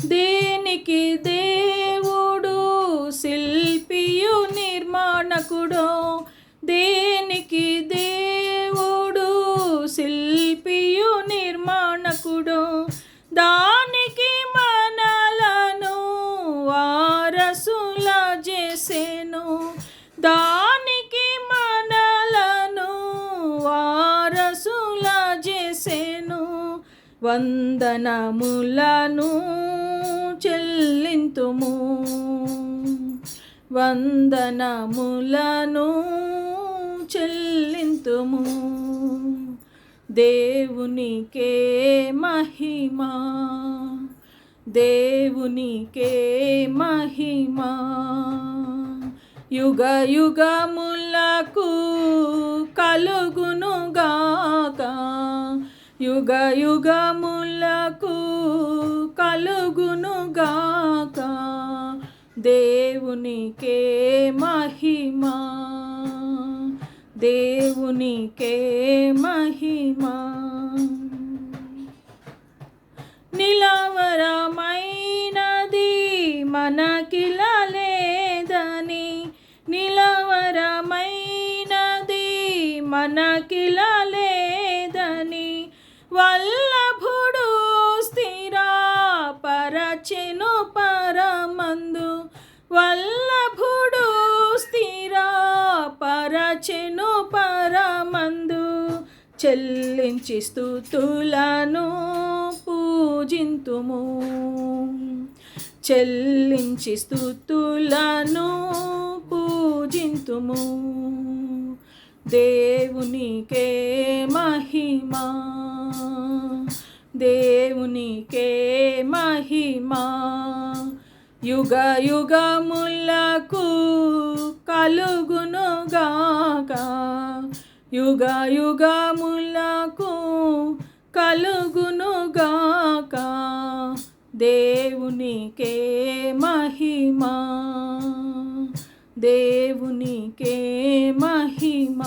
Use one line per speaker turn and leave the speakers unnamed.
దేనికి దేవుడు శిల్పియు నిర్మాణకుడో, దేనికి దేవుడు శిల్పియు నిర్మాణకుడో, దానికి మనలను వారసుల చేసెను, దానికి మనలను వారసుల చేసెను. వందనములను చెల్లింతుము, వందనములను చెల్లింతుము. దేవునికే మహిమ, దేవునికే మహిమ. యుగ యుగములకు కలుగునుగాక, యుగ యుగములకు కలుగునుగాక. దేవునికే మహిమ, దేవునికే మహిమ. నిలవరమైనది మనకిలా లేదని, నిలవరమైనది మనకిలా లేదని, వల్లభుడు స్థిరపరచెను పరమందు, వల్లభుడు స్థిరపరచెను పరమందు. చెల్లించి స్తుతులను పూజింతుము, చెల్లించి స్తుతులను పూజింతుము. దేవునికే మహిమ, దేవునికే మహిమ. యుగ యుగములకు కలుగునుగాక, యుగ యుగములకు కలుగునుగాక. దేవునికే మహిమ, దేవునికే మహిమ.